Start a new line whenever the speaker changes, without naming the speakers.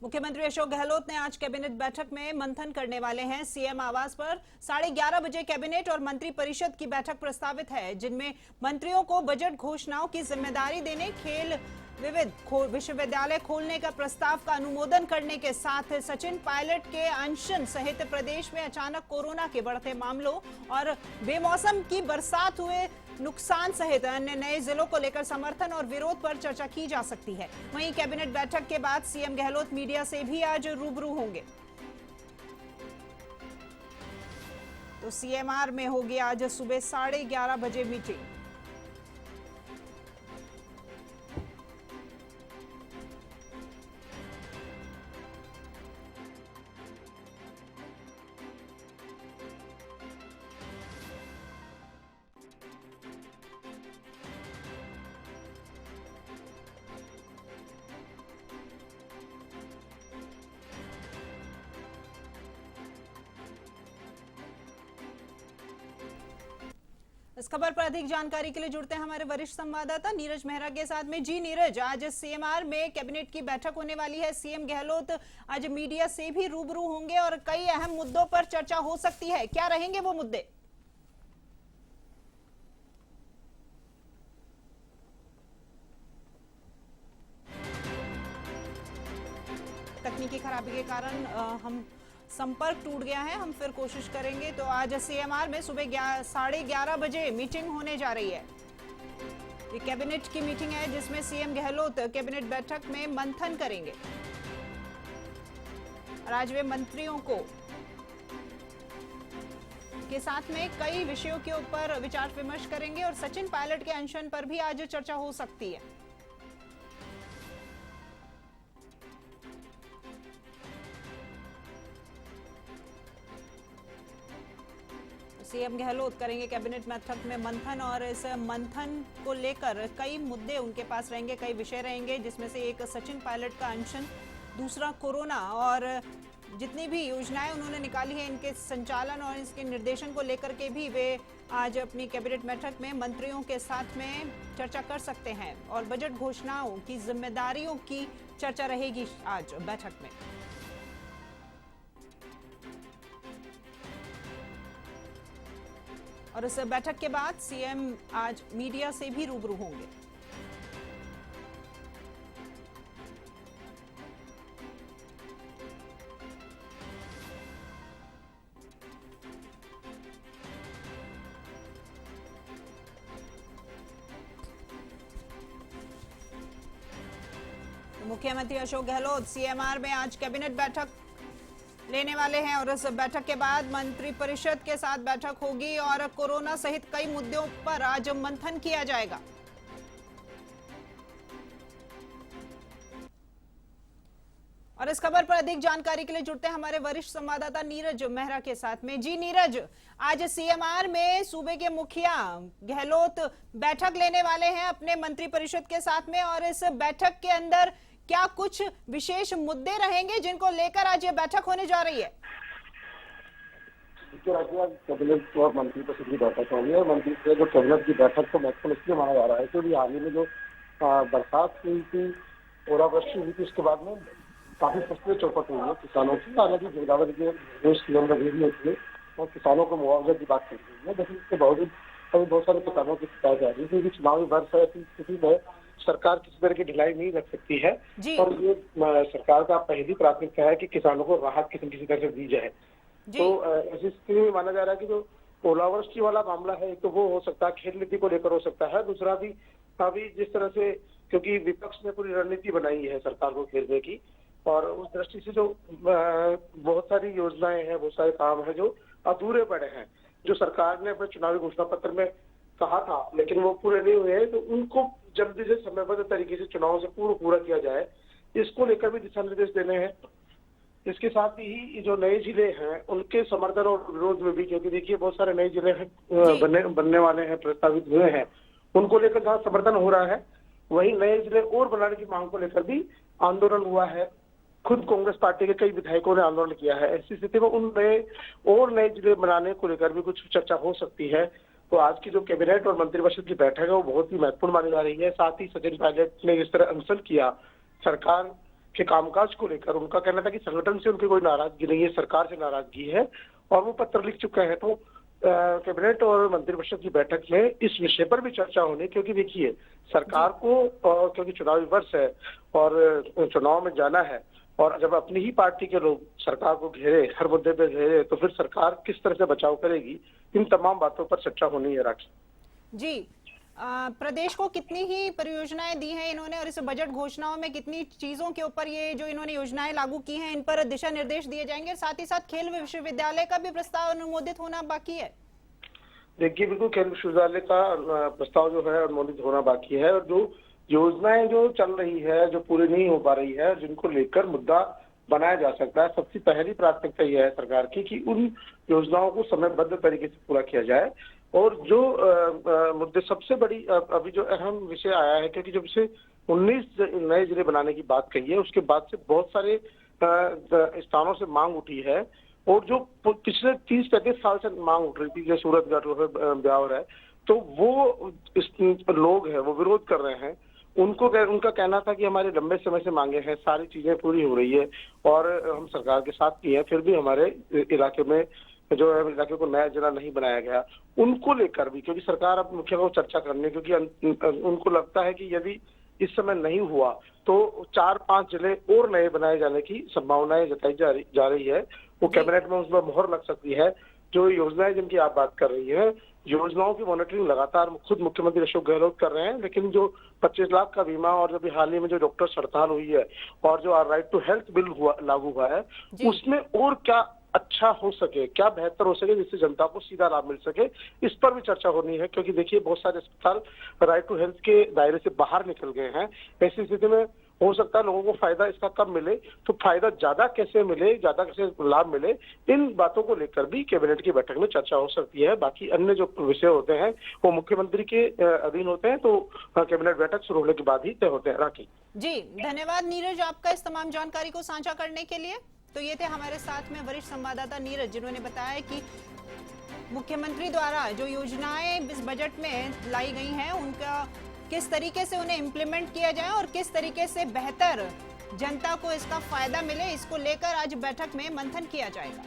मुख्यमंत्री अशोक गहलोत ने आज कैबिनेट बैठक में मंथन करने वाले हैं। सीएम आवास पर 11:30 बजे कैबिनेट और मंत्री परिषद की बैठक प्रस्तावित है, जिनमें मंत्रियों को बजट घोषणाओं की जिम्मेदारी देने, खेल विविध विश्वविद्यालय खोलने का प्रस्ताव का अनुमोदन करने के साथ सचिन पायलट के अनशन सहित प्रदेश में अचानक कोरोना के बढ़ते मामलों और बेमौसम की बरसात हुए नुकसान सहित अन्य नए जिलों को लेकर समर्थन और विरोध पर चर्चा की जा सकती है। वहीं कैबिनेट बैठक के बाद सीएम गहलोत मीडिया से भी आज रूबरू होंगे। तो सीएमआर में होगी आज सुबह 11:30 बजे मीटिंग। इस खबर पर अधिक जानकारी के लिए जुड़ते हैं हमारे वरिष्ठ संवाददाता नीरज मेहरा के साथ में। जी नीरज, आज सीएमआर में कैबिनेट की बैठक होने वाली है। सीएम गहलोत आज मीडिया से भी रूबरू होंगे और कई अहम मुद्दों पर चर्चा हो सकती है। क्या रहेंगे वो मुद्दे? तकनीकी खराबी के कारण हम संपर्क टूट गया है। हम फिर कोशिश करेंगे। तो आज सीएमआर में सुबह 11:30 बजे मीटिंग होने जा रही है। ये कैबिनेट की मीटिंग है जिसमें सीएम गहलोत कैबिनेट बैठक में मंथन करेंगे और आज वे मंत्रियों को के साथ में कई विषयों के ऊपर विचार विमर्श करेंगे और सचिन पायलट के अनशन पर भी आज चर्चा हो सकती है। सीएम गहलोत करेंगे कैबिनेट बैठक में मंथन और इस मंथन को लेकर कई मुद्दे उनके पास रहेंगे, कई विषय रहेंगे, जिसमें से एक सचिन पायलट का अनशन, दूसरा कोरोना और जितनी भी योजनाएं उन्होंने निकाली है इनके संचालन और इसके निर्देशन को लेकर के भी वे आज अपनी कैबिनेट बैठक में मंत्रियों के साथ में चर्चा कर सकते हैं और बजट घोषणाओं की जिम्मेदारियों की चर्चा रहेगी आज बैठक में। और इस बैठक के बाद सीएम आज मीडिया से भी रूबरू होंगे। तो मुख्यमंत्री अशोक गहलोत सीएमआर में आज कैबिनेट बैठक लेने वाले हैं और इस बैठक के बाद मंत्री परिषद के साथ बैठक होगी और कोरोना सहित कई मुद्दों पर आज मंथन किया जाएगा। और इस खबर पर अधिक जानकारी के लिए जुड़ते हैं हमारे वरिष्ठ संवाददाता नीरज मेहरा के साथ में। जी नीरज, आज सीएमआर में सूबे के मुखिया गहलोत बैठक लेने वाले हैं अपने मंत्री परिषद के साथ में और इस बैठक के अंदर क्या कुछ विशेष मुद्दे रहेंगे जिनको लेकर आज ये बैठक होने जा रही है?
कैबिनेट और मंत्री परिषद की बैठक होगी और मंत्री से जो कैबिनेट की बैठक को महत्वपूर्ण इसलिए माना जा रहा है क्योंकि हाल ही में जो बरसात हुई थी, ओलावृष्टि हुई थी, उसके बाद में काफी फसलें चौपट हुई है किसानों की। हालांकि गिरदावरी के देश की हुई और किसानों को मुआवजे की बात की गई है, लेकिन इसके बावजूद अभी बहुत सारे किसानों की शिकायत आ रही है क्योंकि चुनावी वर्ष है, ऐसी स्थिति में सरकार किसी तरह की ढिलाई नहीं रख सकती है और ये सरकार का पहली प्राथमिकता है कि किसानों को राहत किसी तरह से दी जाए। तो ऐसी स्थिति में माना जा रहा है कि जो ओलावृष्टि वाला मामला है तो वो हो सकता है खेल नीति को लेकर हो सकता है, दूसरा भी अभी जिस तरह से क्योंकि विपक्ष ने पूरी रणनीति बनाई है सरकार को घेरने की और उस दृष्टि से जो बहुत सारी योजनाएं हैं, बहुत सारे काम है जो अधूरे पड़े हैं, जो सरकार ने अपने चुनावी घोषणा पत्र में कहा था लेकिन वो पूरे नहीं हुए हैं, तो उनको जल्दी से समयबद्ध तरीके से चुनाव से पूरा किया जाए, इसको लेकर भी दिशा निर्देश देने हैं। इसके साथ ही जो नए जिले हैं उनके समर्थन और विरोध में भी, क्योंकि देखिए बहुत सारे नए जिले हैं बनने वाले हैं, प्रस्तावित हुए हैं, उनको लेकर जहाँ समर्थन हो रहा है वहीं नए जिले और बनाने की मांग को लेकर भी आंदोलन हुआ है। खुद कांग्रेस पार्टी के कई विधायकों ने आंदोलन किया है। ऐसी स्थिति में उन नए जिले बनाने को लेकर भी कुछ चर्चा हो सकती है। तो आज की जो कैबिनेट और मंत्रिपरिषद की बैठक है वो बहुत ही महत्वपूर्ण मानी जा रही है। साथ ही सचिन पायलट ने इस तरह अनशन किया, सरकार के कामकाज को लेकर उनका कहना था कि संगठन से उनकी कोई नाराजगी नहीं है, सरकार से नाराजगी है और वो पत्र लिख चुके हैं। तो कैबिनेट और मंत्रिपरिषद की बैठक में इस विषय पर भी चर्चा होनी, क्योंकि देखिए सरकार को क्योंकि चुनावी वर्ष है और चुनाव में जाना है, और जब अपनी ही पार्टी के लोग सरकार को घेरे, हर मुद्दे पे घेरे, तो फिर सरकार किस तरह से बचाव करेगी, इन तमाम बातों पर चर्चा होनी है। राखी
जी, प्रदेश को कितनी ही परियोजनाएं दी हैं इन्होंने और इस बजट घोषणाओं में कितनी चीजों के ऊपर ये जो इन्होंने योजनाएं लागू की हैं इन पर दिशा निर्देश दिए जाएंगे, साथ ही साथ खेल विश्वविद्यालय का भी प्रस्ताव अनुमोदित होना बाकी है?
देखिए बिल्कुल खेल विश्वविद्यालय का प्रस्ताव जो है अनुमोदित होना बाकी है, और जो योजनाएं जो चल रही है, जो पूरी नहीं हो पा रही है, जिनको लेकर मुद्दा बनाया जा सकता है, सबसे पहली प्राथमिकता यह है सरकार की कि उन योजनाओं को समयबद्ध तरीके से पूरा किया जाए। और जो मुद्दे सबसे बड़ी अभी जो अहम विषय आया है, क्योंकि जब से 19 नए जिले बनाने की बात कही है, उसके बाद से बहुत सारे स्थानों से मांग उठी है, और जो पिछले 30-35 साल से मांग उठ रही थी, जैसे सूरतगढ़ ब्यावर है, तो वो लोग हैं वो विरोध कर रहे हैं। उनका कहना था कि हमारे लंबे समय से मांगे हैं, सारी चीजें पूरी हो रही है और हम सरकार के साथ भी हैं, फिर भी हमारे इलाके में जो है इलाके को नया जिला नहीं बनाया गया। उनको लेकर भी, क्योंकि सरकार अब मुख्य को चर्चा करने, क्योंकि उनको लगता है कि यदि इस समय नहीं हुआ तो 4-5 जिले और नए बनाए जाने की संभावनाएं जताई जा रही है। वो कैबिनेट में उस पर मोहर लग सकती है। जो योजनाएं जिनकी आप बात कर रही है, योजनाओं की मॉनिटरिंग लगातार खुद मुख्यमंत्री अशोक गहलोत कर रहे हैं, लेकिन जो 25 लाख का बीमा और जो भी हाल ही में जो डॉक्टर हड़ताल हुई है और जो राइट टू हेल्थ बिल लागू हुआ है, उसमें और क्या अच्छा हो सके, क्या बेहतर हो सके जिससे जनता को सीधा लाभ मिल सके, इस पर भी चर्चा होनी है। क्योंकि देखिए बहुत सारे अस्पताल राइट टू हेल्थ के दायरे से बाहर निकल गए हैं। ऐसी स्थिति में हो सकता है लोगों को फायदा इसका कब मिले, तो फायदा ज्यादा कैसे मिले, ज्यादा कैसे लाभ मिले, इन बातों को लेकर भी कैबिनेट की बैठक में चर्चा हो सकती है। बाकी अन्य जो विषय होते हैं वो मुख्यमंत्री के अधीन होते हैं, तो कैबिनेट बैठक शुरू होने के बाद ही तय होते हैं। राखी
जी, धन्यवाद नीरज आपका इस तमाम जानकारी को साझा करने के लिए। तो ये थे हमारे साथ में वरिष्ठ संवाददाता नीरज, जिन्होंने बताया कि मुख्यमंत्री द्वारा जो योजनाएं इस बजट में लाई गई हैं उनका किस तरीके से उन्हें इम्प्लीमेंट किया जाए और किस तरीके से बेहतर जनता को इसका फायदा मिले, इसको लेकर आज बैठक में मंथन किया जाएगा।